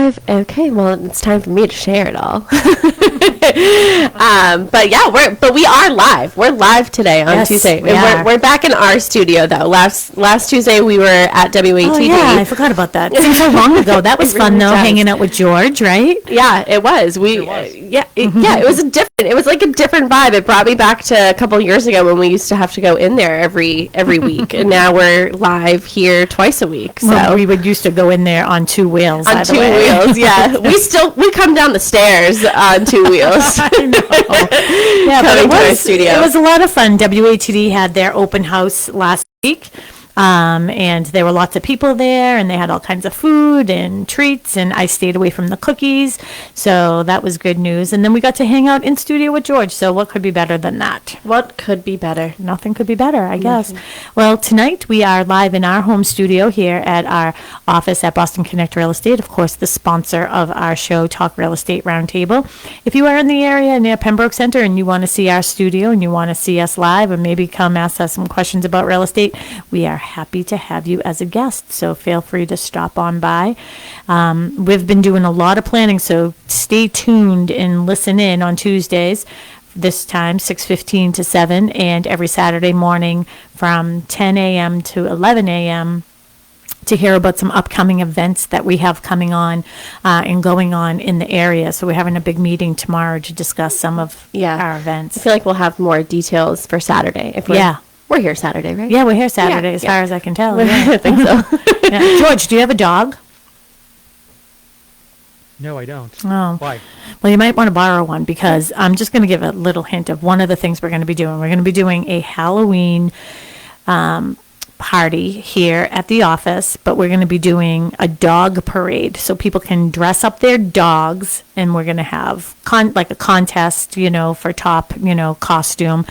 live. Okay, well, it's time for me to share it all. But yeah, we are live. We're live today on Tuesday. We're back in our studio though. Last Tuesday we were at WATD. Oh yeah, I forgot about that. Seems so long ago. That was fun though, hanging out with George, right? Yeah, it was. It was like a different vibe. It brought me back to a couple of years ago when we used to have to go in there every week, and now we're live here twice a week. So well, we would used to go in there on two wheels. On two wheels, yeah. we come down the stairs on two wheels. I know. Yeah, but it was a lot of fun. WATD had their open house last week. And there were lots of people there, and they had all kinds of food and treats, and I stayed away from the cookies, so that was good news. And then we got to hang out in studio with George, so what could be better than that? What could be better? Nothing could be better, I guess. Well, tonight we are live in our home studio here at our office at Boston Connect Real Estate, of course, the sponsor of our show, Talk Real Estate Roundtable. If you are in the area near Pembroke Center and you want to see our studio and you want to see us live, or maybe come ask us some questions about real estate, we are happy to have you as a guest, so feel free to stop on by. We've been doing a lot of planning, so stay tuned and listen in on Tuesdays, this time 6:15 to 7, and every Saturday morning from 10 a.m. to 11 a.m. to hear about some upcoming events that we have coming on and going on in the area. So we're having a big meeting tomorrow to discuss some of our events. I feel like we'll have more details for Saturday. We're here Saturday, right? Yeah, we're here Saturday, as far as I can tell. I think so. George, do you have a dog? No, I don't. Oh. Why? Well, you might want to borrow one, because I'm just going to give a little hint of one of the things we're going to be doing. We're going to be doing a Halloween party here at the office, but we're going to be doing a dog parade, so people can dress up their dogs, and we're going to have like a contest, for top, costume,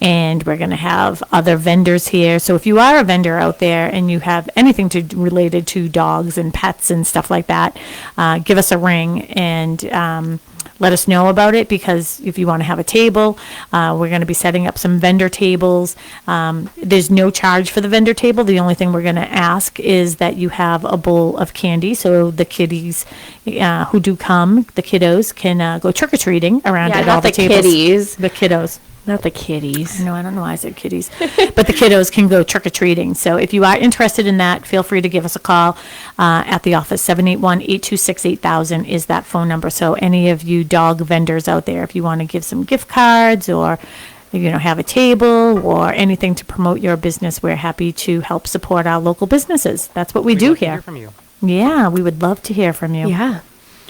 and we're going to have other vendors here. So if you are a vendor out there and you have anything related to dogs and pets and stuff like that, give us a ring and let us know about it, because if you want to have a table, we're going to be setting up some vendor tables. There's no charge for the vendor table. The only thing we're going to ask is that you have a bowl of candy, so the kiddies who do come, the kiddos, can go trick-or-treating around at all the tables. The kiddos. Not the kitties. No, I don't know why I said kitties. But the kiddos can go trick-or-treating. So if you are interested in that, feel free to give us a call at the office. 781-826-8000 is that phone number. So any of you dog vendors out there, if you want to give some gift cards or have a table or anything to promote your business, we're happy to help support our local businesses. That's what we do here. Hear from you. Yeah, we would love to hear from you. Yeah.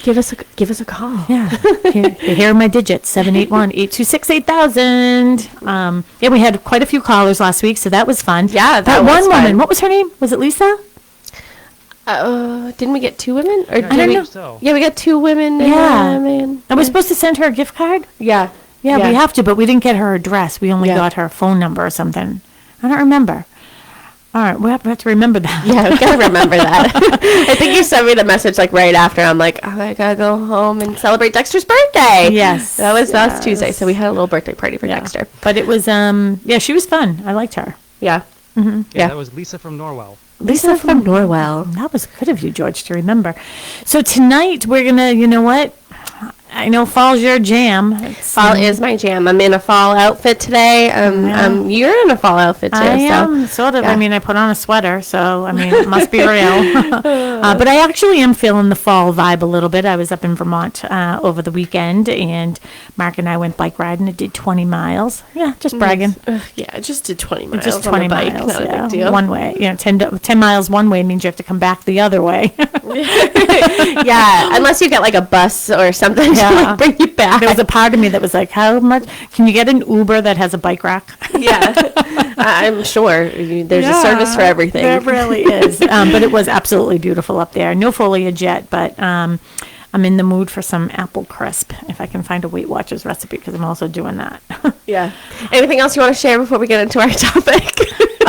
Give us a call. Yeah. Here are my digits, 781-826-8000. Yeah, we had quite a few callers last week, so that was fun. Yeah, that one woman, what was her name? Was it Lisa? Didn't we get two women? Or I don't know. So. Yeah, we got two women. Yeah. Man. Are we supposed to send her a gift card? Yeah. Yeah, we have to, but we didn't get her address. We only got her phone number or something. I don't remember. All right, we have to remember that. Yeah, we gotta remember that. I think you sent me the message right after. I'm like, I gotta go home and celebrate Dexter's birthday. Yes, that was last Tuesday, so we had a little birthday party for Dexter. But it was, she was fun. I liked her. Yeah. Mm-hmm. Yeah, that was Lisa from Norwell. Lisa from Norwell. That was good of you, George, to remember. So tonight we're gonna, you know what? I know fall's your jam. Fall is my jam. I'm in a fall outfit today. You're in a fall outfit too. I am, sort of. Yeah. I mean, I put on a sweater, so, it must be real. But I actually am feeling the fall vibe a little bit. I was up in Vermont over the weekend, and Mark and I went bike riding. It did 20 miles. Yeah, just bragging. Yeah, I just did 20 miles. Just 20 miles. Not a big deal. One way. 10 miles one way means you have to come back the other way. Yeah, unless you get a bus or something to bring you back. There was a part of me that was like, how much? Can you get an Uber that has a bike rack? Yeah, I'm sure. There's a service for everything. There really is. But it was absolutely beautiful up there. No foliage yet, but I'm in the mood for some apple crisp, if I can find a Weight Watchers recipe, because I'm also doing that. Yeah. Anything else you want to share before we get into our topic?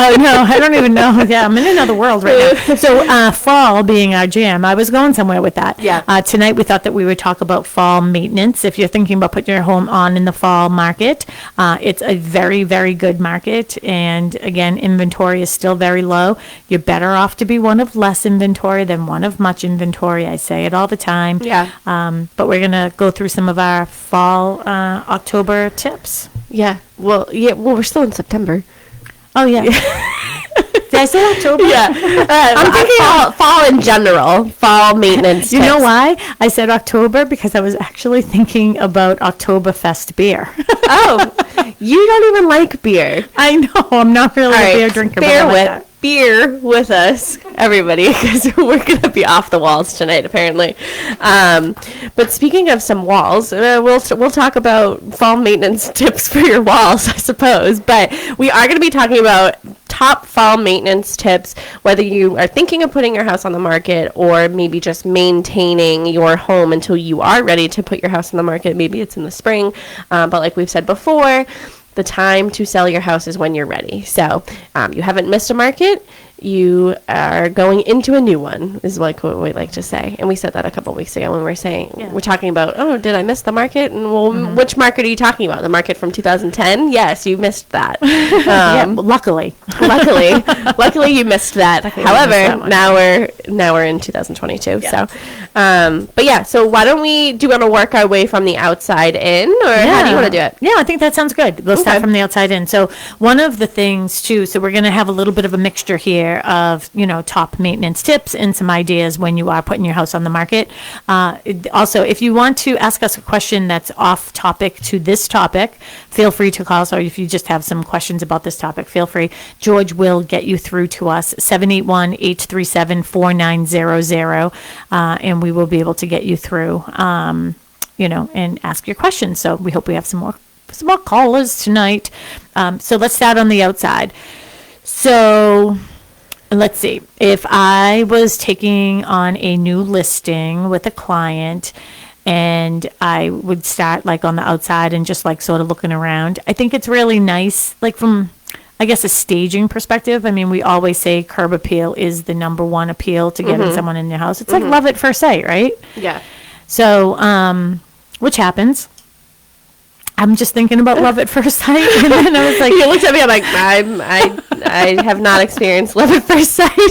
Oh, no, I don't even know. Yeah, I'm in another world right now. So fall being our jam, I was going somewhere with that. Yeah. Tonight we thought that we would talk about fall maintenance. If you're thinking about putting your home on in the fall market, it's a very, very good market. And again, inventory is still very low. You're better off to be one of less inventory than one of much inventory. I say it all the time. Yeah. But we're going to go through some of our fall October tips. Yeah. Well, we're still in September. Oh, yeah. Did I say October? Yeah. I'm thinking fall in general, fall maintenance You know tips. why? I said October because I was actually thinking about Oktoberfest beer. Oh, you don't even like beer. I know. I'm not really All a right, beer drinker. But I like that. beer with us, everybody, because we're going to be off the walls tonight, apparently. But speaking of some walls, we'll talk about fall maintenance tips for your walls, I suppose. But we are going to be talking about top fall maintenance tips, whether you are thinking of putting your house on the market or maybe just maintaining your home until you are ready to put your house on the market. Maybe it's in the spring, but like we've said before, the time to sell your house is when you're ready. So you haven't missed a market. You are going into a new one, is like what we like to say. And we said that a couple of weeks ago when we were saying, we're talking about, oh, did I miss the market? And well, which market are you talking about? The market from 2010? Yes, you missed that. Yeah, luckily. Luckily you missed that. However, now we're in 2022. Yeah. So, but yeah, so why don't we, do you want to work our way from the outside in, or how do you want to do it? Yeah, I think that sounds good. We'll start from the outside in. So one of the things too, so we're going to have a little bit of a mixture here of, top maintenance tips and some ideas when you are putting your house on the market. Also, if you want to ask us a question that's off topic to this topic, feel free to call us, or if you just have some questions about this topic, feel free. George will get you through to us, 781-837-4900, and we will be able to get you through, and ask your questions. So we hope we have some more callers tonight. So let's start on the outside. So let's see. If I was taking on a new listing with a client and I would start like on the outside and just like sort of looking around, I think it's really nice, like from, I guess, a staging perspective. I mean, we always say curb appeal is the number one appeal to getting someone in your house. It's like love at first sight, right? Yeah. So, which happens. I'm just thinking about love at first sight, and then I was like, you looked at me. I'm like, I have not experienced love at first sight. Well,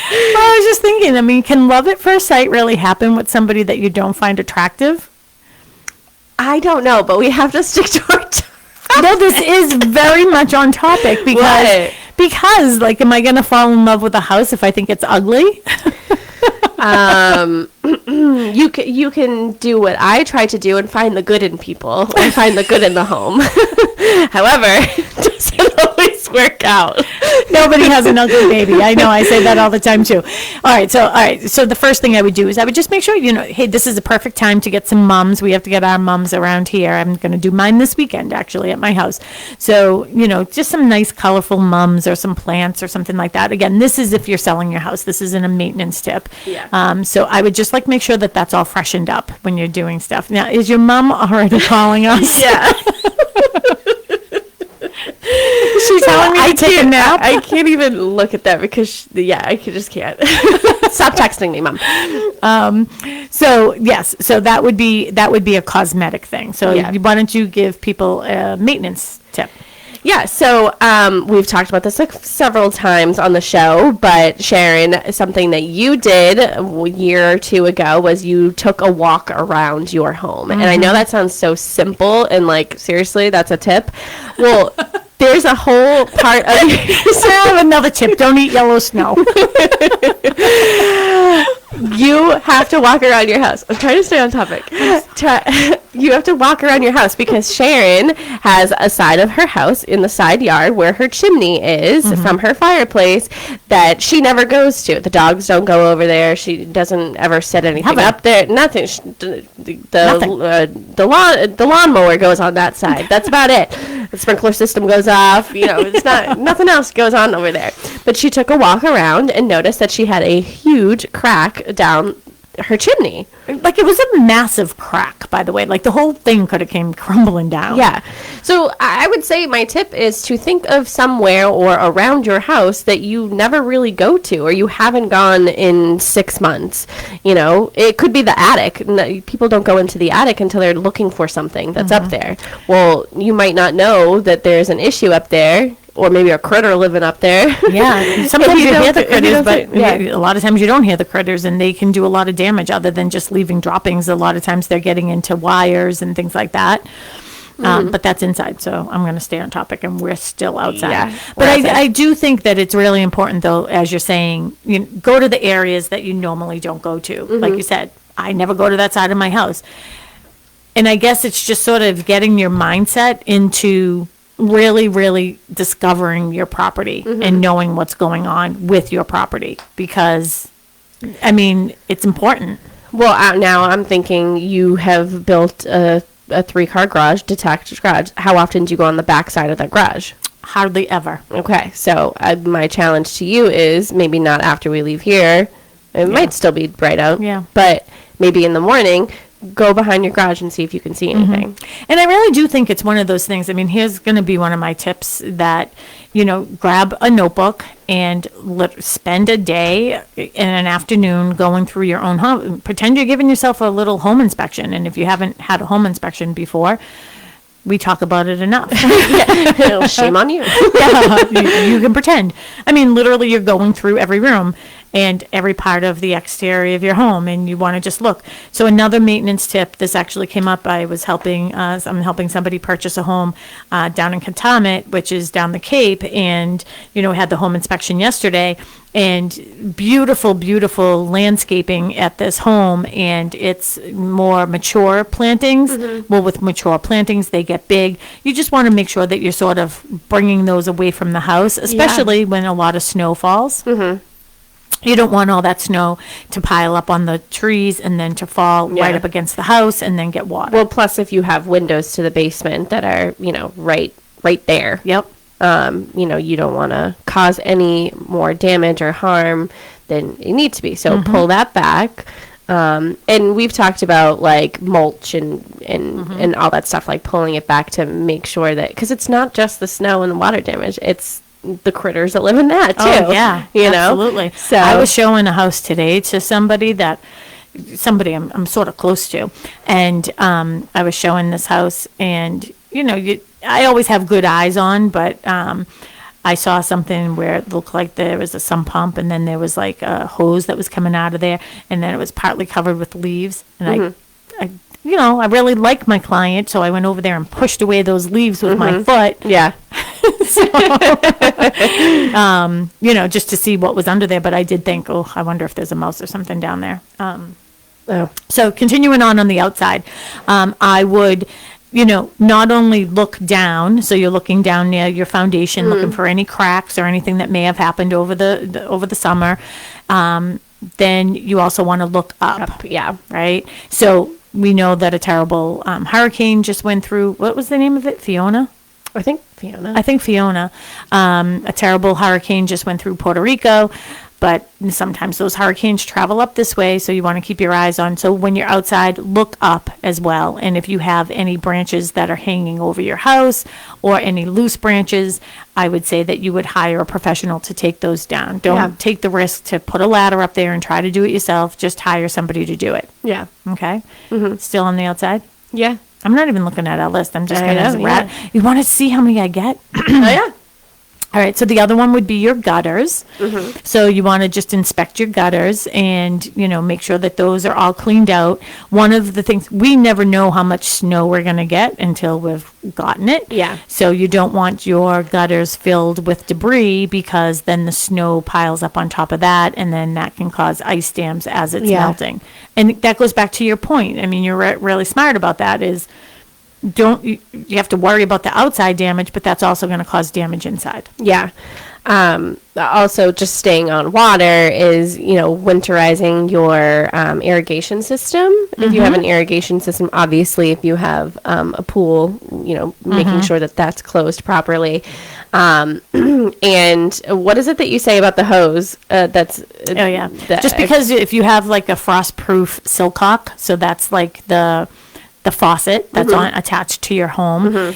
I was just thinking. I mean, can love at first sight really happen with somebody that you don't find attractive? I don't know, but we have to stick to our topic. No, this is very much on topic because, like, am I going to fall in love with a house if I think it's ugly? You can do what I try to do and find the good in people and find the good in the home. However, it doesn't always work out. Nobody has an ugly baby. I know. I say that all the time too. All right. So the first thing I would do is I would just make sure, hey, this is the perfect time to get some mums. We have to get our mums around here. I'm going to do mine this weekend, actually, at my house. So, just some nice colorful mums or some plants or something like that. Again, this is if you're selling your house. This isn't a maintenance tip. Yeah. So I would just make sure that that's all freshened up when you're doing stuff. Now, is your mom already calling us? Yeah. She's telling me to take a nap. I can't even look at that because, just can't. Stop texting me, Mom. So yes, so that would be a cosmetic thing. So why don't you give people a maintenance tip? Yeah, so we've talked about this several times on the show, but Sharon, something that you did a year or two ago was you took a walk around your home. And I know that sounds so simple and seriously, that's a tip. Well, there's a whole part of I have another tip. Don't eat yellow snow. You have to walk around your house. I'm trying to stay on topic. You have to walk around your house because Sharon has a side of her house in the side yard where her chimney is from her fireplace that she never goes to. The dogs don't go over there. She doesn't ever set anything up there. Nothing. The lawnmower goes on that side. That's about it. The sprinkler system goes off. It's not nothing else goes on over there. But she took a walk around and noticed that she had a huge crack down her chimney. Like, it was a massive crack, by the way. Like, the whole thing could have came crumbling down. Yeah. So I would say my tip is to think of somewhere or around your house that you never really go to, or you haven't gone in 6 months. You know, it could be the attic. People don't go into the attic until they're looking for something that's up there. Well, you might not know that there's an issue up there, or maybe a critter living up there. Yeah, sometimes you hear the critters, but a a lot of times you don't hear the critters, and they can do a lot of damage other than just leaving droppings. A lot of times they're getting into wires and things like that. But that's inside, so I'm going to stay on topic, and we're still outside. Yeah, but I do think that it's really important, though, as you're saying, you go to the areas that you normally don't go to. Like you said, I never go to that side of my house. And I guess it's just sort of getting your mindset into really, really discovering your property and knowing what's going on with your property, because, I mean, it's important. Well, now I'm thinking you have built a 3-car garage, detached garage. How often do you go on the back side of that garage? Hardly ever. Okay, so my challenge to you is maybe not after we leave here. It might still be bright out. Yeah. But maybe in the morning, go behind your garage and see if you can see anything. And I really do think it's one of those things. I mean, here's going to be one of my tips that, grab a notebook and spend a day in an afternoon going through your own home. Pretend you're giving yourself a little home inspection. And if you haven't had a home inspection before, we talk about it enough. Shame on you. You can pretend. I mean, literally, you're going through every room and every part of the exterior of your home, and you want to just look. So another maintenance tip, this actually came up. I'm helping somebody purchase a home down in Katamet, which is down the Cape, and, had the home inspection yesterday, and beautiful, beautiful landscaping at this home, and it's more mature plantings. Well, with mature plantings, they get big. You just want to make sure that you're sort of bringing those away from the house, especially when a lot of snow falls. You don't want all that snow to pile up on the trees and then to fall right up against the house and then get water. Well, plus if you have windows to the basement that are, right there. Yep. You don't want to cause any more damage or harm than it needs to be. So pull that back. And we've talked about like mulch and all that stuff, like pulling it back to make sure that, because it's not just the snow and the water damage, it's the critters that live in that too. Oh, yeah, absolutely. So I was showing a house today to somebody I'm sort of close to, and I was showing this house, and I always have good eyes on, but I saw something where it looked like there was a sump pump, and then there was like a hose that was coming out of there, and then it was partly covered with leaves, and I really like my client, so I went over there and pushed away those leaves with my foot. Yeah. Just to see what was under there. But I did think, I wonder if there's a mouse or something down there. So continuing on the outside, I would, not only look down, so you're looking down near your foundation, looking for any cracks or anything that may have happened over the summer. Then you also want to look up. Yeah. Right. So we know that a terrible hurricane just went through. What was the name of it? Fiona? I think Fiona. A terrible hurricane just went through Puerto Rico, but sometimes those hurricanes travel up this way, so you want to keep your eyes on. So when you're outside, look up as well. And if you have any branches that are hanging over your house or any loose branches, I would say that you would hire a professional to take those down. Don't take the risk to put a ladder up there and try to do it yourself. Just hire somebody to do it. Yeah. Okay? Still on the outside? Yeah. I'm not even looking at our list. I'm just going to You want to see how many I get? Oh, yeah. All right. So the other one would be your gutters. So you want to just inspect your gutters and, make sure that those are all cleaned out. One of the things, we never know how much snow we're going to get until we've gotten it. Yeah. So you don't want your gutters filled with debris, because then the snow piles up on top of that, and then that can cause ice dams as it's melting. And that goes back to your point. I mean, you're really smart about that, is you have to worry about the outside damage, but that's also going to cause damage inside. Yeah. Also, just staying on water is, winterizing your irrigation system. If you have an irrigation system, obviously, if you have a pool, making sure that that's closed properly. And what is it that you say about the hose? Just because if you have like a frost-proof silcock, so that's like the faucet that's attached to your home.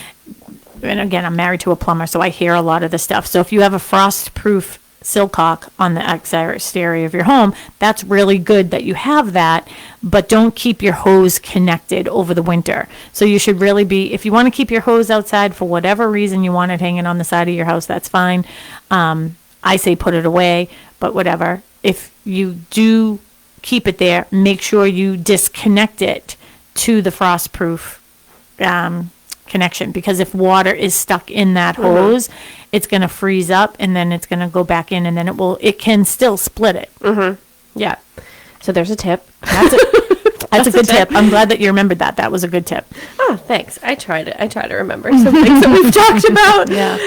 And again, I'm married to a plumber, so I hear a lot of this stuff. So if you have a frost-proof silcock on the exterior of your home, that's really good that you have that, but don't keep your hose connected over the winter. So you should really be, if you want to keep your hose outside for whatever reason you want it hanging on the side of your house, that's fine. I say put it away, but whatever. If you do keep it there, make sure you disconnect it to the frost-proof connection, because if water is stuck in that hose, it's going to freeze up and then it's going to go back in, and then it can still split it. Yeah. So there's a tip. That's a good tip. I'm glad that you remembered that. That was a good tip. Oh, thanks. I try to remember some things that we've talked about. Yeah.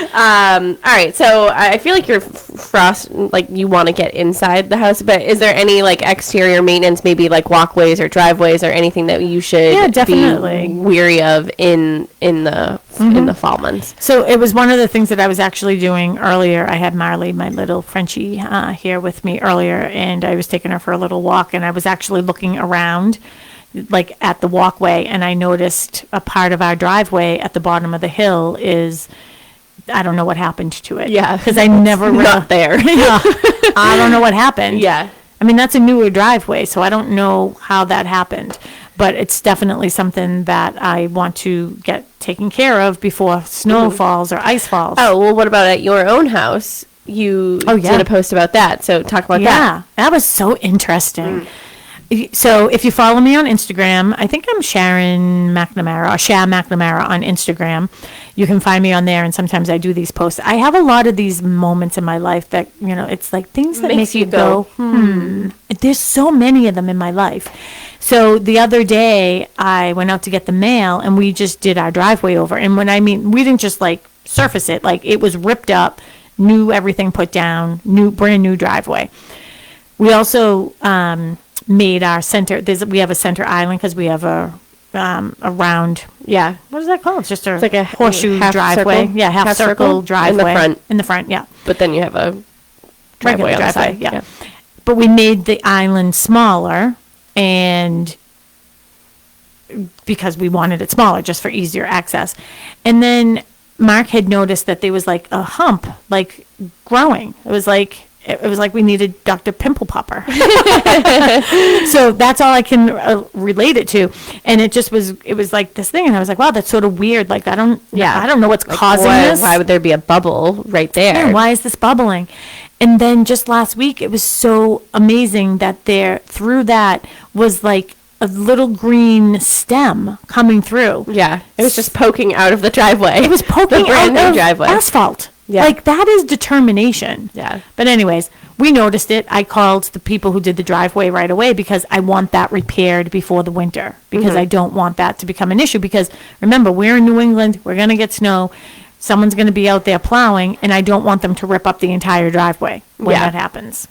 All right. So I feel like your frost, like you want to get inside the house, but is there any like exterior maintenance, maybe like walkways or driveways or anything that you should definitely be weary of in the fall months? So it was one of the things that I was actually doing earlier. I had Marley, my little Frenchie, here with me earlier, and I was taking her for a little walk, and I was actually looking around like at the walkway, and I noticed a part of our driveway at the bottom of the hill is, I don't know what happened to it. Yeah. Because I never not there. Yeah. I don't know what happened. Yeah. I mean, that's a newer driveway, so I don't know how that happened. But it's definitely something that I want to get taken care of before snow falls or ice falls. Oh, well, what about at your own house? You did a post about that, so talk about that. Yeah, that was so interesting. So if you follow me on Instagram, I think I'm Sharon McNamara, or Sha McNamara on Instagram. You can find me on there, and sometimes I do these posts. I have a lot of these moments in my life that, it's like things that make you go, There's so many of them in my life. So the other day, I went out to get the mail, and we just did our driveway over. And when I mean, we didn't just like surface it, like it was ripped up, new everything put down, brand new driveway. We also made our center. We have a center island because we have a round. Yeah, what is that called? It's just like a horseshoe driveway. Circle. Yeah, half circle driveway in the front. Yeah, but then you have a driveway on the side. Yeah. But we made the island smaller, and because we wanted it smaller, just for easier access. And then Mark had noticed that there was like a hump, like growing. It was like we needed Dr. Pimple Popper. So that's all I can relate it to. And it was like this thing. And I was like, wow, that's sort of weird. Like, I don't know what's like, causing this. Why would there be a bubble right there? Yeah, why is this bubbling? And then just last week, it was so amazing that through that was like a little green stem coming through. Yeah. It was just poking out of the driveway. It was poking out of driveway. Asphalt. Yeah. Like, that is determination. Yeah. But anyways, we noticed it. I called the people who did the driveway right away because I want that repaired before the winter, because I don't want that to become an issue. Because remember, we're in New England. We're going to get snow. Someone's going to be out there plowing, and I don't want them to rip up the entire driveway when that happens.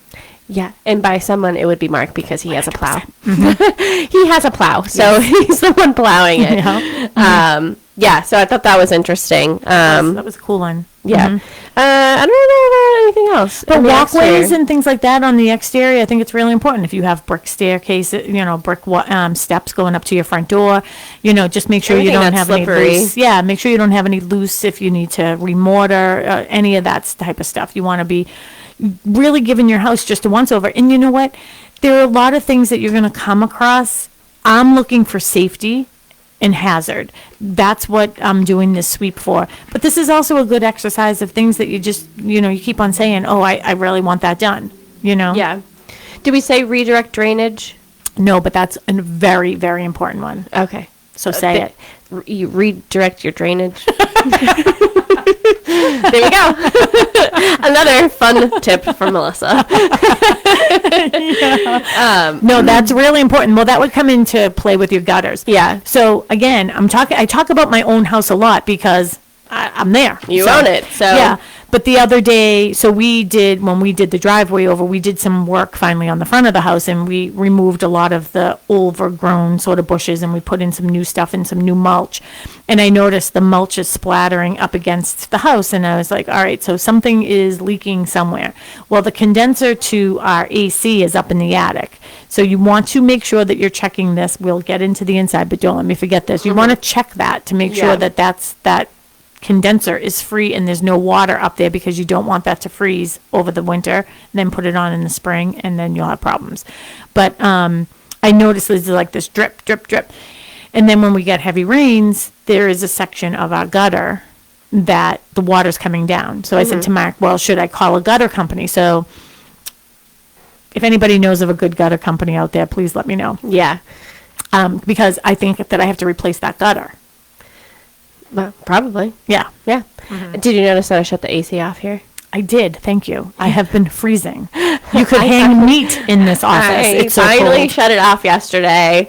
Yeah, and by someone, it would be Mark, because he has a plow. He has a plow, so he's the one plowing it. Yeah, so I thought that was interesting. That was a cool one. Yeah. I don't know about anything else. But walkways and things like that on the exterior, I think it's really important. If you have brick staircases, brick steps going up to your front door, just make sure you don't have any loose. Yeah, make sure you don't have any loose if you need to remortar, any of that type of stuff. You want to be really giving your house just a once over. And you know what? There are a lot of things that you're going to come across. I'm looking for safety and hazard. That's what I'm doing this sweep for. But this is also a good exercise of things that you just, you keep on saying, oh, I really want that done, Yeah. Did we say redirect drainage? No, but that's a very, very important one. Okay. So say it. You redirect your drainage. There you go. Another fun tip from Melissa. No, that's really important. Well, that would come into play with your gutters. Yeah. So again, I talk about my own house a lot because I'm there. You own it. So yeah. But the other day, so when we did the driveway over, we did some work finally on the front of the house, and we removed a lot of the overgrown sort of bushes, and we put in some new stuff and some new mulch. And I noticed the mulch is splattering up against the house, and I was like, all right, so something is leaking somewhere. Well, the condenser to our AC is up in the attic. So you want to make sure that you're checking this. We'll get into the inside, but don't let me forget this. You want to check that to make sure that that condenser is free and there's no water up there, because you don't want that to freeze over the winter and then put it on in the spring, and then you'll have problems. But I noticed there's like this drip, drip, drip. And then when we get heavy rains, there is a section of our gutter that the water's coming down. So I said to Mark, well, should I call a gutter company? So if anybody knows of a good gutter company out there, please let me know. Yeah. Because I think that I have to replace that gutter. Well, probably. Yeah. Yeah. Did you notice that I shut the AC off here? I did. Thank you. I have been freezing. You could hang meat in this office. It's so finally cold. shut it off yesterday.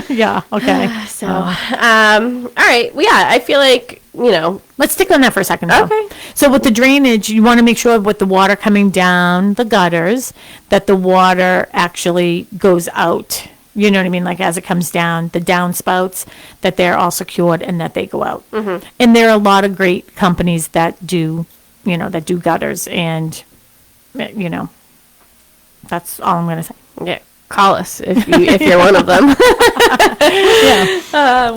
Yeah. Okay. So, all right. Well, yeah, I feel like, Let's stick on that for a second, though. Okay. So with the drainage, you want to make sure with the water coming down the gutters that the water actually goes out. You know what I mean? Like as it comes down, the downspouts, that they're all secured and that they go out. And there are a lot of great companies that do gutters, and, that's all I'm going to say. yeah, call us if you're one of them.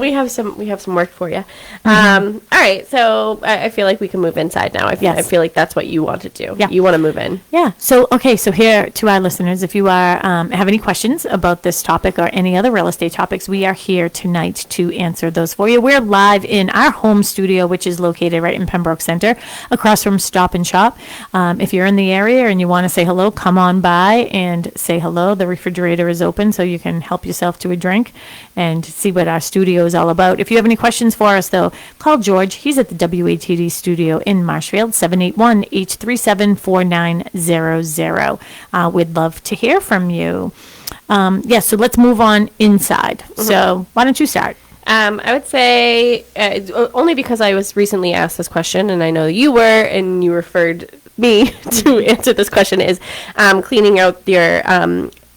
We have some work for you. All right, so I feel like we can move inside now. I feel like that's what you want to do. Yeah. You want to move in. Yeah. So here to our listeners, if you are have any questions about this topic or any other real estate topics, we are here tonight to answer those for you. We're live in our home studio, which is located right in Pembroke Center, across from Stop and Shop. If you're in the area and you want to say hello, come on by and say hello. The refrigerator is open, so you can help yourself to a drink and see what our studio is all about. If you have any questions for us, though, call George. He's at the WATD studio in Marshfield, 781-837-4900. We'd love to hear from you. So let's move on inside. So why don't you start? I would say, only because I was recently asked this question, and I know you were, and you referred me to answer this question, is cleaning out your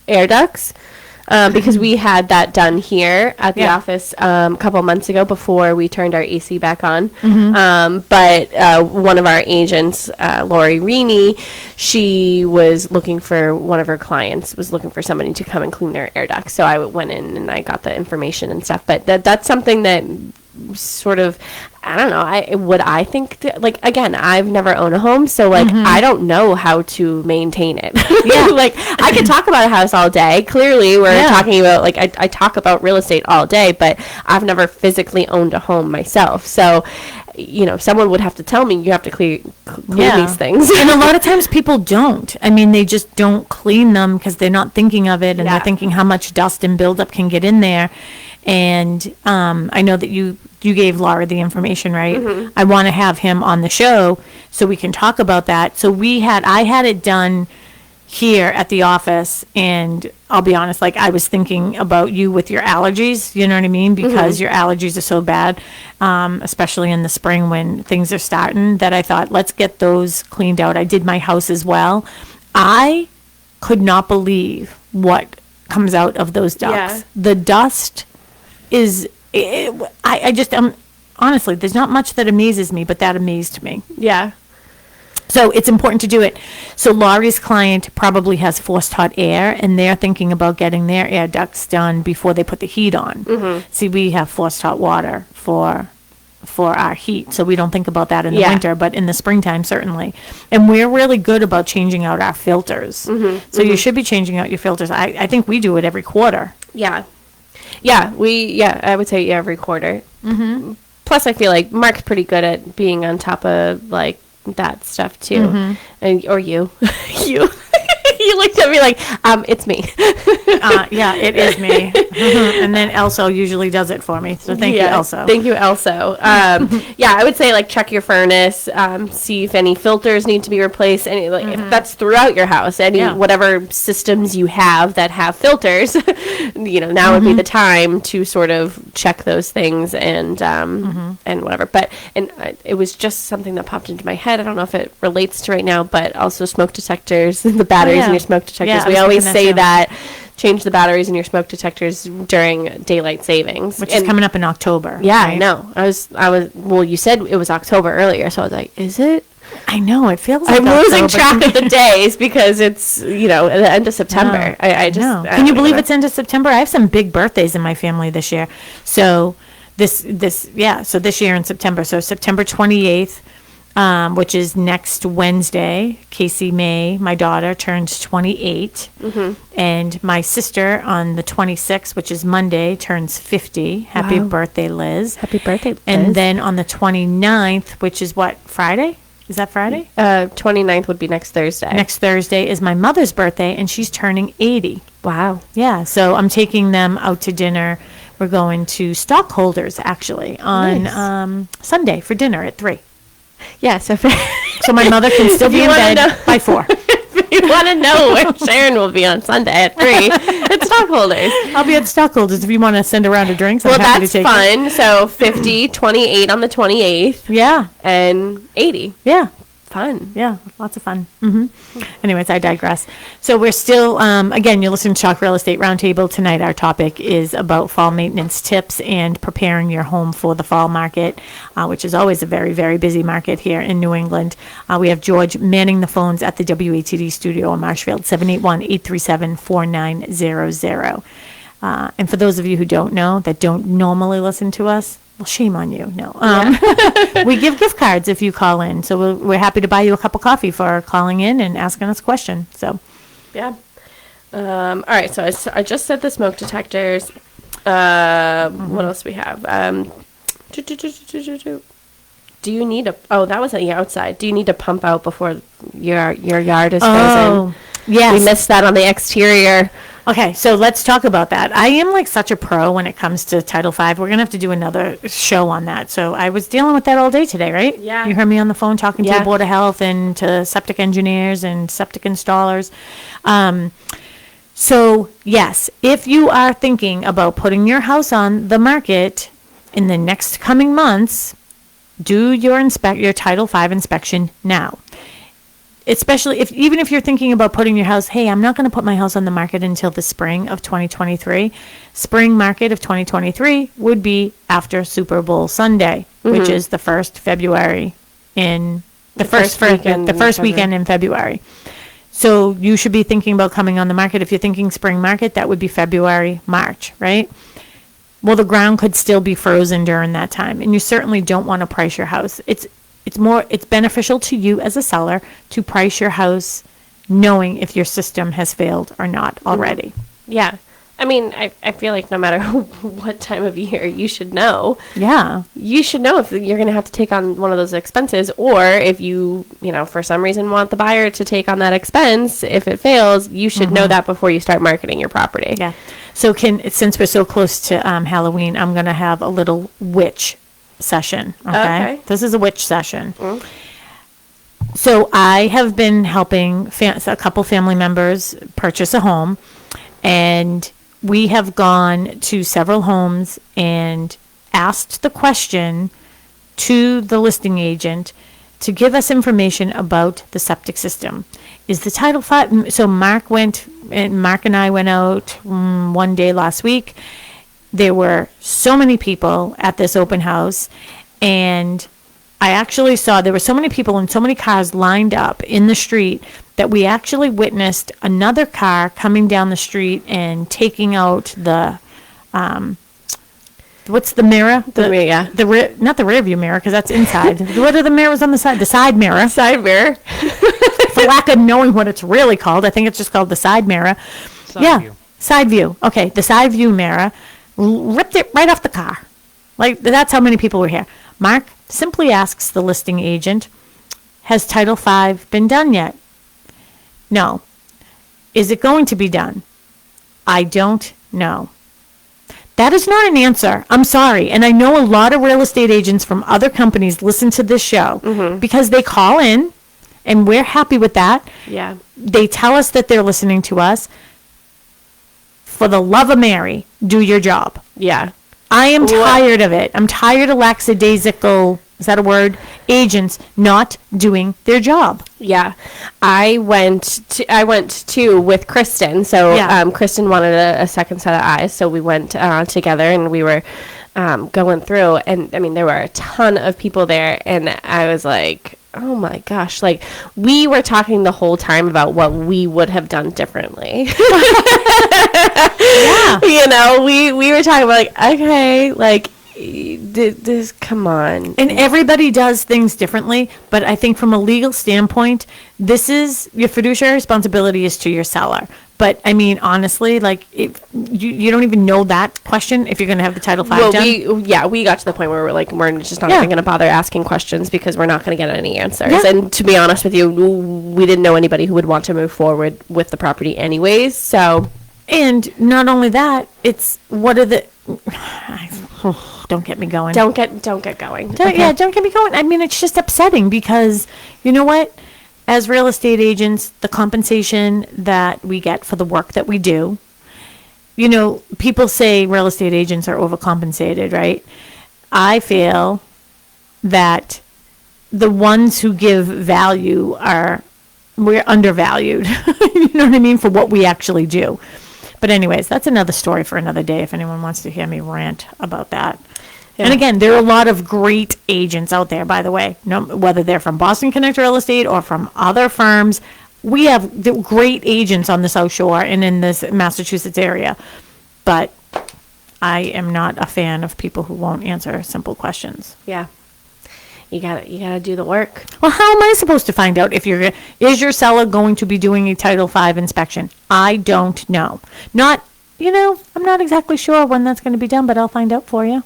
air ducts. Because we had that done here at the office a couple months ago before we turned our AC back on. But one of our agents, Lori Rini, she was looking for one of her clients, was looking for somebody to come and clean their air ducts. So I went in and I got the information and stuff. But that's something that sort of, I don't know, I think like, again, I've never owned a home, so like I don't know how to maintain it. Like I could talk about a house all day. Clearly we're talking about, like, I talk about real estate all day, but I've never physically owned a home myself. So someone would have to tell me, you have to clean these things. And a lot of times people don't. I mean, they just don't clean them because they're not thinking of it, and they're thinking how much dust and buildup can get in there. And I know that you gave Laura the information, right? I want to have him on the show so we can talk about that. So I had it done here at the office, and I'll be honest, like, I was thinking about you with your allergies, you know what I mean? Because your allergies are so bad, especially in the spring when things are starting, that I thought, let's get those cleaned out. I did my house as well. I could not believe what comes out of those ducts. The dust is, honestly, there's not much that amazes me, but that amazed me. Yeah. So it's important to do it. So Laurie's client probably has forced hot air, and they're thinking about getting their air ducts done before they put the heat on. See, we have forced hot water for our heat, so we don't think about that in the winter, but in the springtime, certainly. And we're really good about changing out our filters. So you should be changing out your filters. I think we do it every quarter. I would say every quarter. Plus, I feel like Mark's pretty good at being on top of, like, that stuff too. Or you You looked at me like, it's me. Yeah, it is me. And then Elso usually does it for me. So thank you, Elso. Thank you, Elso. Yeah, I would say like check your furnace, see if any filters need to be replaced. Any like if that's throughout your house, whatever systems you have that have filters, now would be the time to sort of check those things and whatever. But it was just something that popped into my head. I don't know if it relates to right now, but also smoke detectors, the batteries in your smoke detectors. Yeah, we always say that change the batteries in your smoke detectors during daylight savings, which is coming up in October. Yeah, right? I know. I was. Well, you said it was October earlier, so I was like, is it? I know it feels like I'm losing track of the days because it's at the end of September. I just know. Can you believe it's end of September? I have some big birthdays in my family this year. So this year in September. So September 28th. Which is next Wednesday. Casey May, my daughter, turns 28. And my sister on the 26th, which is Monday, turns 50. Happy birthday, Liz. Happy birthday, Liz. And then on the 29th, which is what, Friday? Is that Friday? 29th would be next Thursday. Next Thursday is my mother's birthday, and she's turning 80. Wow. Yeah, so I'm taking them out to dinner. We're going to Stockholders, actually, on Sunday for dinner at 3. Yeah, so my mother can still be in bed by 4. If you want to know where Sharon will be on Sunday at 3, it's Stockholders. I'll be at Stockholders if you want to send a round of drinks. Well, that's fun. So 50, 28 on the 28th. Yeah. And 80. Yeah. Fun. Yeah, lots of fun. Anyways, I digress. So we're still, again, you're listening to Talk Real Estate Roundtable. Tonight our topic is about fall maintenance tips and preparing your home for the fall market, which is always a very, very busy market here in New England. We have George manning the phones at the WATD studio in Marshfield, 781-837-4900. And for those of you who don't know, that don't normally listen to us, well, shame on you. No. We give gift cards if you call in. So we're happy to buy you a cup of coffee for calling in and asking us a question. So, yeah. All right. So I just said the smoke detectors. What else do we have? Do you need that was on the outside. Do you need to pump out before your yard is frozen? Yes. We missed that on the exterior. Okay, so let's talk about that. I am like such a pro when it comes to Title V. We're going to have to do another show on that. So I was dealing with that all day today, right? Yeah. You heard me on the phone talking to the Board of Health and to septic engineers and septic installers. So yes, if you are thinking about putting your house on the market in the next coming months, do your Title V inspection now. Especially even if you're thinking about putting your house, hey, I'm not going to put my house on the market until the spring of 2023. Spring market of 2023 would be after Super Bowl Sunday, which is the first February the first weekend in February. So you should be thinking about coming on the market. If you're thinking spring market, that would be February, March, right? Well, the ground could still be frozen during that time, and you certainly don't want to price your house. It's beneficial to you as a seller to price your house knowing if your system has failed or not already. Yeah. I mean, I feel like no matter what time of year, you should know. Yeah. You should know if you're going to have to take on one of those expenses, or if you, for some reason want the buyer to take on that expense. If it fails, you should know that before you start marketing your property. Yeah. So since we're so close to Halloween, I'm going to have a little witch session. Okay. This is a witch session. So I have been helping a couple family members purchase a home, and we have gone to several homes and asked the question to the listing agent to give us information about the septic system. Is the Title V? So Mark and I went out one day last week. There were so many people at this open house, and I actually saw there were so many people and so many cars lined up in the street that we actually witnessed another car coming down the street and taking out the, what's the mirror? Not the rear view mirror, because that's inside. What are the mirrors on the side? The side mirror. Side mirror. For lack of knowing what it's really called, I think it's just called the side mirror. Side view. Side view. Okay, the side view mirror. Ripped it right off the car. Like, that's how many people were here. Mark simply asks the listing agent, has Title V been done yet? No. Is it going to be done? I don't know. That is not an answer. I'm sorry. And I know a lot of real estate agents from other companies listen to this show because they call in, and we're happy with that. Yeah. They tell us that they're listening to us. For the love of Mary, do your job. Yeah. I am tired of it. I'm tired of lackadaisical, is that a word? Agents not doing their job. Yeah. I went to with Kristen. So Kristen wanted a second set of eyes. So we went together, and we were going through. And, I mean, there were a ton of people there. And I was like, oh, my gosh. Like, we were talking the whole time about what we would have done differently. Yeah. You know, we were talking about, like, okay, like, this, come on. And everybody does things differently, but I think from a legal standpoint, this is your fiduciary responsibility is to your seller. But I mean, honestly, like if you don't even know that question if you're going to have the Title V done. We got to the point where we're just not even going to bother asking questions because we're not going to get any answers. Yeah. And to be honest with you, we didn't know anybody who would want to move forward with the property anyways. So, and not only that, it's what are the don't get me going. Don't get going. Yeah, don't get me going. I mean, it's just upsetting because you know what? As real estate agents, the compensation that we get for the work that we do, you know, people say real estate agents are overcompensated, right? I feel that the ones who give value we're undervalued. You know what I mean? For what we actually do. But anyways, that's another story for another day if anyone wants to hear me rant about that. Yeah. And again, there are a lot of great agents out there, by the way, whether they're from Boston Connect Real Estate or from other firms. We have great agents on the South Shore and in this Massachusetts area. But I am not a fan of people who won't answer simple questions. Yeah. You gotta do the work. Well, how am I supposed to find out if is your seller going to be doing a Title V inspection? I don't know. I'm not exactly sure when that's going to be done, but I'll find out for you.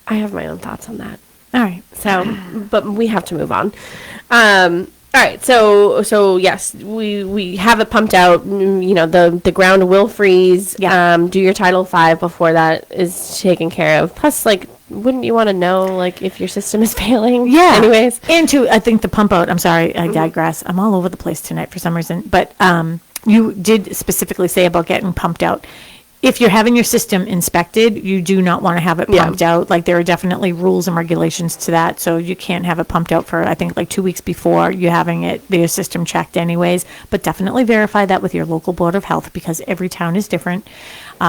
I have my own thoughts on that. All right. So, but we have to move on. All right. So yes, we have it pumped out. You know, the ground will freeze. Yeah. Do your Title V before that is taken care of. Plus, like, wouldn't you want to know, like, if your system is failing? Yeah. Anyways. And I think the pump out, I'm sorry, I digress. I'm all over the place tonight for some reason. But you did specifically say about getting pumped out. If you're having your system inspected, you do not want to have it pumped out. Like, there are definitely rules and regulations to that. So you can't have it pumped out for, I think, like 2 weeks before you're having your system checked anyways. But definitely verify that with your local Board of Health because every town is different.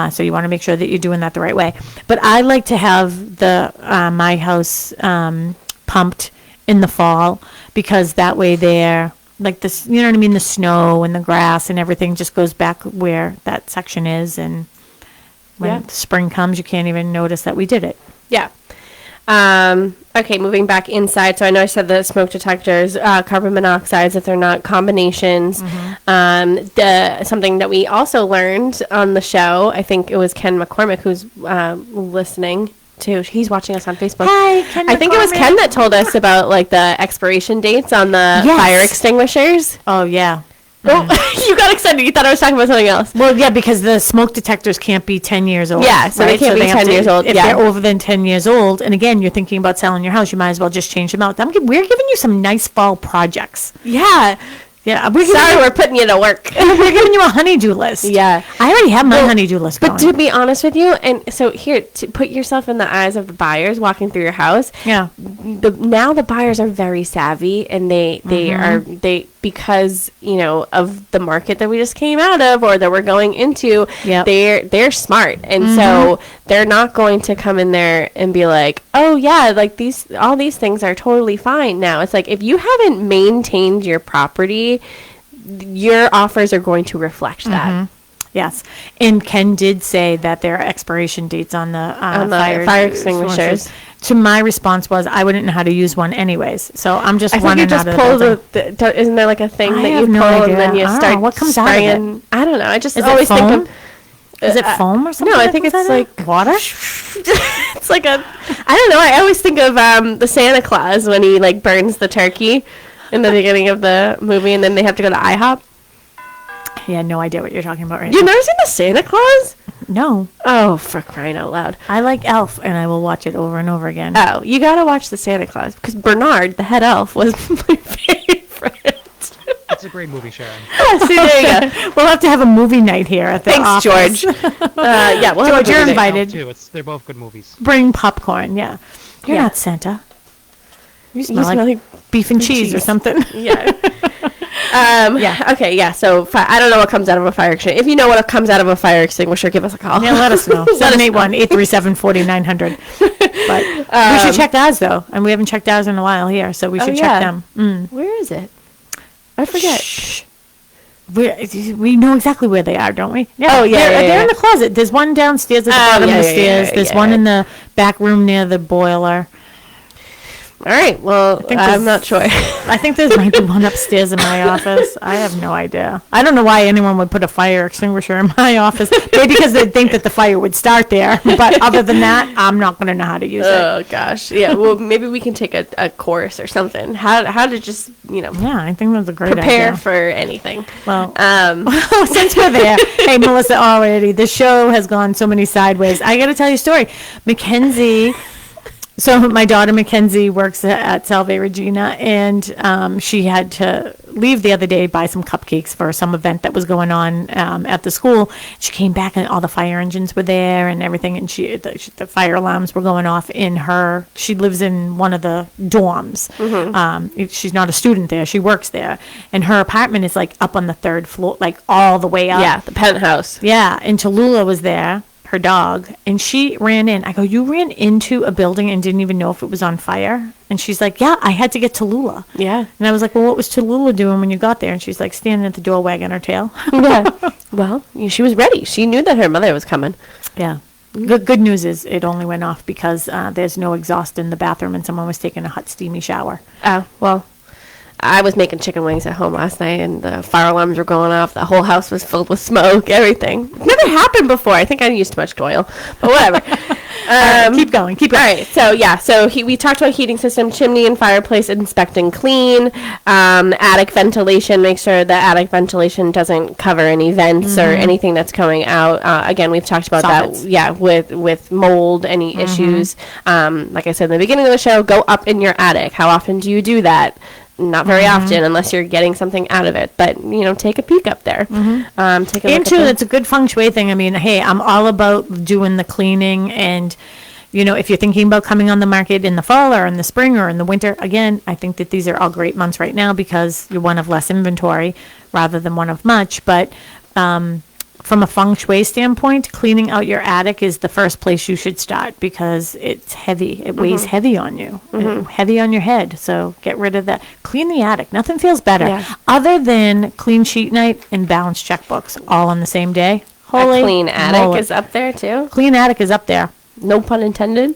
So you want to make sure that you're doing that the right way. But I like to have my house pumped in the fall because that way like this, you know what I mean? The snow and the grass and everything just goes back where that section is. And when spring comes, you can't even notice that we did it. Yeah. Okay, moving back inside. So I know I said the smoke detectors, carbon monoxides, if they're not combinations. Something that we also learned on the show, I think it was Ken McCormick who's listening to. He's watching us on Facebook. Hi, Ken McCormick. I think it was Ken that told us about like the expiration dates on the fire extinguishers. Oh, yeah. Oh, you got excited. You thought I was talking about something else. Well, yeah, because the smoke detectors can't be 10 years old. Yeah, so they can't be 10 years old. If they're over than 10 years old, and again, you're thinking about selling your house, you might as well just change them out. We're giving you some nice fall projects. Yeah. Yeah, we're putting you to work. We're giving you a honey-do list. Yeah. I already have my honey-do list going. But to be honest with you, and so here, to put yourself in the eyes of the buyers walking through your house. Yeah. Now the buyers are very savvy, and they because, you know, of the market that we just came out of or that we're going into, they're smart. And so they're not going to come in there and be like, oh yeah, like all these things are totally fine now. It's like, if you haven't maintained your property, your offers are going to reflect that. Yes. And Ken did say that there are expiration dates on the fire extinguishers. To my response was, I wouldn't know how to use one anyways. So I'm just running out of pull isn't there like a thing that you pull and then you start what comes spraying? Out of it? I don't know. I just Is always think of... Is it foam or something? No, I think it's like water. It's like I don't know. I always think of the Santa Claus when he like burns the turkey. in the beginning of the movie, and then they have to go to IHOP. Yeah, no idea what you're talking about right You've now. never seen the Santa Claus? No, Oh, for crying out loud. I like Elf, and I will watch it over and over again. Oh, you gotta watch the Santa Claus, because Bernard, the head elf, was my favorite. It's a great movie, Sharon. See, there you go. We'll have to have a movie night here at the Thanks, office. George. Yeah, we'll have George, a you're movie night. invited. They're both good movies. Bring popcorn, yeah. You're Yeah. not Santa. You smell, You smell like like beef and cheese or cheese. something. Yeah. Yeah. Okay, yeah, so I don't know what comes out of a fire extinguisher. If you know what comes out of a fire extinguisher, give us a call. Yeah, let us know. 781-837-4900. But we should check ours, though. And we haven't checked ours in a while here, so we should check them. Where is it? I forget. Shh. We know exactly where they are, don't we? Oh, yeah, They're yeah. in the closet. There's one downstairs at the bottom yeah, of the yeah, stairs. yeah, There's yeah, one yeah. in the back room near the boiler. All right, well, think I'm there's- not sure. I think there's might be one upstairs in my office. I have no idea. I don't know why anyone would put a fire extinguisher in my office. Maybe because they think that the fire would start there. But other than that, I'm not going to know how to use it. Oh, gosh. Yeah, well, maybe we can take a course or something. How to just, Yeah, I think that's a great prepare idea. for anything. Well, since we're there, hey, Melissa, already, the show has gone so many sideways. I got to tell you a story. Mackenzie, so my daughter Mackenzie works at Salve Regina, and she had to leave the other day, buy some cupcakes for some event that was going on at the school. She came back and all the fire engines were there and everything, and the fire alarms were going off in her. She lives in one of the dorms. She's not a student there; she works there, and her apartment is like up on the third floor, like all the way up. Yeah, the penthouse. Yeah, and Tallulah was there, her dog, and she ran in. I go, you ran into a building and didn't even know if it was on fire? And she's like, yeah, I had to get Tallulah. Yeah. And I was like, well, what was Tallulah doing when you got there? And she's like, standing at the door wagging her tail. Yeah. Well, she was ready. She knew that her mother was coming. Yeah. Good news is it only went off because there's no exhaust in the bathroom and someone was taking a hot, steamy shower. Oh, well, I was making chicken wings at home last night, and the fire alarms were going off. The whole house was filled with smoke, everything. Never happened before. I think I used too much oil, but whatever. Keep going. All right, so yeah, we talked about heating system, chimney and fireplace, inspect and clean, attic ventilation, make sure the attic ventilation doesn't cover any vents or anything that's coming out. Again, we've talked about Soffits. that, yeah, with mold, any issues. Like I said in the beginning of the show, go up in your attic. How often do you do that? Not very often, unless you're getting something out of it. But take a peek up there. Take a look And at too, the- it's a good feng shui thing. I mean, hey, I'm all about doing the cleaning, and if you're thinking about coming on the market in the fall or in the spring or in the winter, again, I think that these are all great months right now because you're one of less inventory rather than one of much. But from a feng shui standpoint, cleaning out your attic is the first place you should start because it's heavy. It weighs heavy on you, heavy on your head. So get rid of that. Clean the attic. Nothing feels better Yeah. other than clean sheet night and balance checkbooks all on the same day. a Holy clean attic moly. is up there too. Clean attic is up there. No pun intended.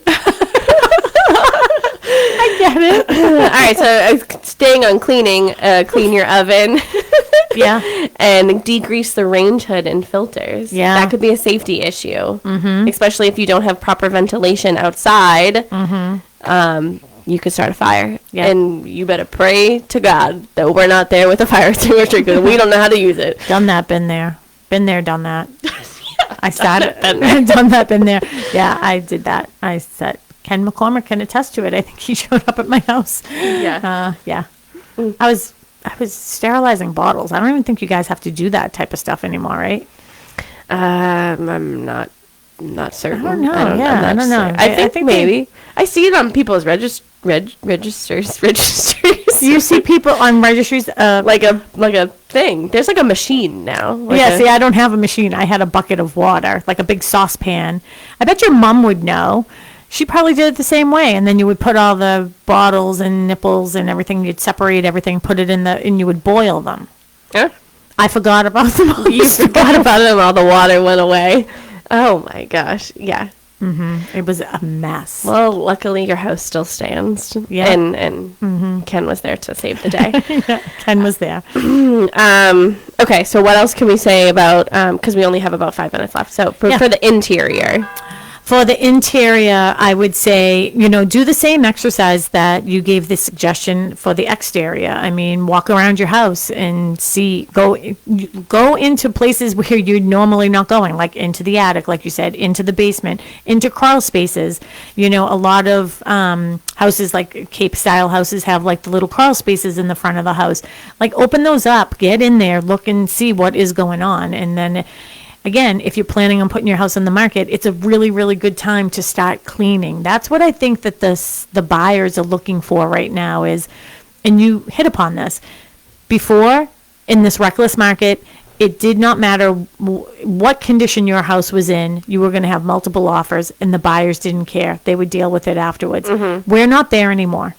I get it. All right, so staying on cleaning, clean your oven. Yeah. And degrease the range hood and filters. Yeah. That could be a safety issue, especially if you don't have proper ventilation outside. You could start a fire. Yeah. And you better pray to God that we're not there with a fire extinguisher because we don't know how to use it. Done that, been there. Been there, done that. I started. been there. Done that, been there. Yeah, I did that. I said, Ken McCormick can attest to it. I think he showed up at my house. Yeah. Yeah. I was sterilizing bottles. I don't even think you guys have to do that type of stuff anymore, right? I'm not certain. I don't know. I'm Yeah, not I don't know. certain. I think they- maybe. I see it on people's registers. You see people on registries. like a thing. There's like a machine now. Like Yeah, a- see, I don't have a machine. I had a bucket of water, like a big saucepan. I bet your mom would know. She probably did it the same way. And then you would put all the bottles and nipples and everything. You'd separate everything, put it in and you would boil them. Yeah. I forgot about them all. You forgot about it and all the water went away. Oh my gosh. Yeah. It was a mess. Well, luckily your house still stands. Yeah. And Ken was there to save the day. Ken was there. Okay, so what else can we say about, because we only have about 5 minutes left. So for Yeah. the interior. For For the interior, I would say, do the same exercise that you gave the suggestion for the exterior. I mean, walk around your house and go into places where you're normally not going, like into the attic, like you said, into the basement, into crawl spaces. A lot of houses, like Cape style houses, have like the little crawl spaces in the front of the house. Like, open those up, get in there, look and see what is going on. And then again, if you're planning on putting your house on the market, it's a really, really good time to start cleaning. That's what I think that the buyers are looking for right now is, and you hit upon this, before, in this reckless market, it did not matter what condition your house was in, you were going to have multiple offers, and the buyers didn't care. They would deal with it afterwards. We're not there anymore.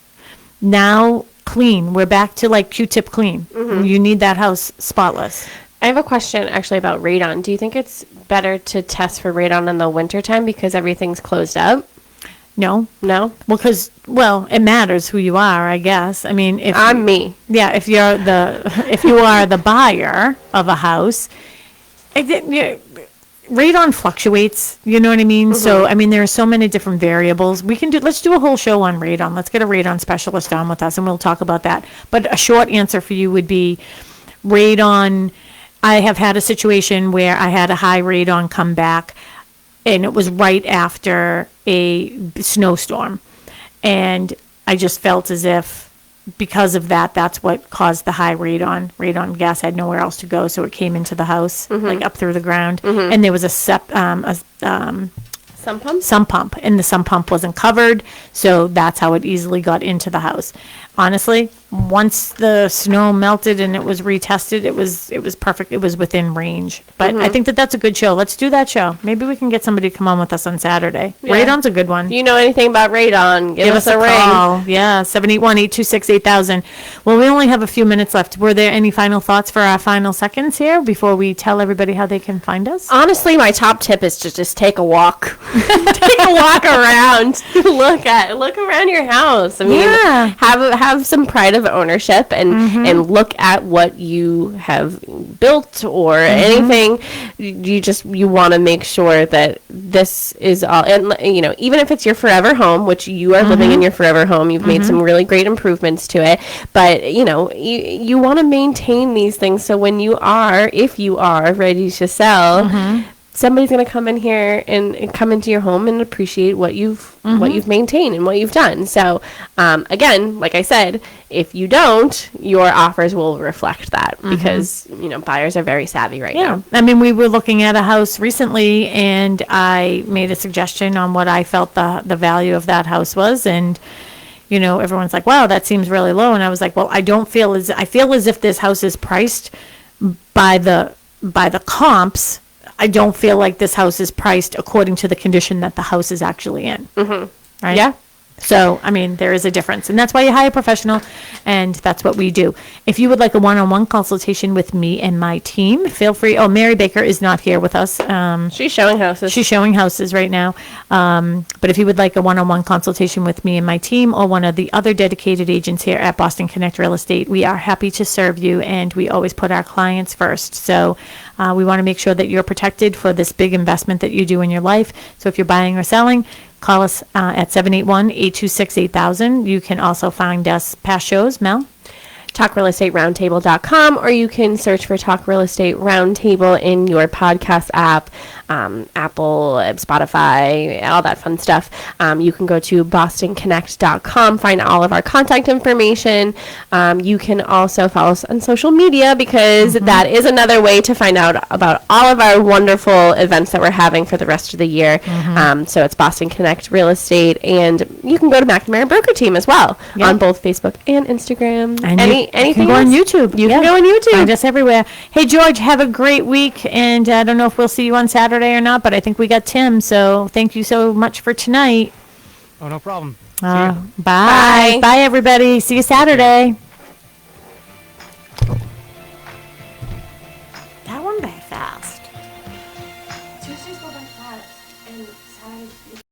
Now, clean. We're back to like Q-tip clean. You need that house spotless. I have a question actually about radon. Do you think it's better to test for radon in the wintertime because everything's closed up? No. No? Well, it matters who you are, I guess. I mean, if I'm me. Yeah, if you are the buyer of a house, radon fluctuates, you know what I mean? So, I mean, there are so many different variables. Let's do a whole show on radon. Let's get a radon specialist on with us and we'll talk about that. But a short answer for you would be radon. I have had a situation where I had a high radon come back, and it was right after a snowstorm. And I just felt as if because of that, that's what caused the high radon. Radon gas had nowhere else to go, so it came into the house, like up through the ground. And there was a sump pump, and the sump pump wasn't covered, so that's how it easily got into the house. Honestly, once the snow melted and it was retested, it was perfect. It was within range. But I think that's a good show. Let's do that show. Maybe we can get somebody to come on with us on Saturday. Yeah. Radon's a good one. You know anything about radon, give us a ring. Call. Yeah, 781-826-8000. Well, we only have a few minutes left. Were there any final thoughts for our final seconds here before we tell everybody how they can find us? Honestly, my top tip is to just take a walk. Take a walk around. Look around your house. I mean, have some pride of ownership and look at what you have built or anything. You want to make sure that this is all, and even if it's your forever home, which you are living in your forever home, you've made some really great improvements to it, but you want to maintain these things so if you are ready to sell, somebody's going to come in here and come into your home and appreciate what you've maintained and what you've done. So, again, like I said, if you don't, your offers will reflect that because, buyers are very savvy right now. I mean, we were looking at a house recently and I made a suggestion on what I felt the value of that house was. And, everyone's like, wow, that seems really low. And I was like, well, I feel as if this house is priced by the comps. I don't feel like this house is priced according to the condition that the house is actually in. Right? Yeah. So, I mean, there is a difference. And that's why you hire a professional, and that's what we do. If you would like a one-on-one consultation with me and my team, feel free. Oh, Mary Baker is not here with us. She's showing houses. She's showing houses right now. But if you would like a one-on-one consultation with me and my team or one of the other dedicated agents here at Boston Connect Real Estate, we are happy to serve you, and we always put our clients first. So we want to make sure that you're protected for this big investment that you do in your life. So if you're buying or selling, call us at 781-826-8000. You can also find us past shows. Mel? TalkRealEstateRoundtable.com, or you can search for Talk Real Estate Roundtable in your podcast app, Apple, Spotify, all that fun stuff. You can go to BostonConnect.com, find all of our contact information. You can also follow us on social media because that is another way to find out about all of our wonderful events that we're having for the rest of the year. So it's Boston Connect Real Estate, and you can go to McNamara Broker Team as well on both Facebook and Instagram. And anything go on YouTube. You can go on YouTube. Find us everywhere. Hey, George, have a great week. And I don't know if we'll see you on Saturday or not, but I think we got Tim. So thank you so much for tonight. Oh, no problem. Bye. Bye, everybody. See you Saturday. That went by fast. Tuesdays go by fast, and Saturdays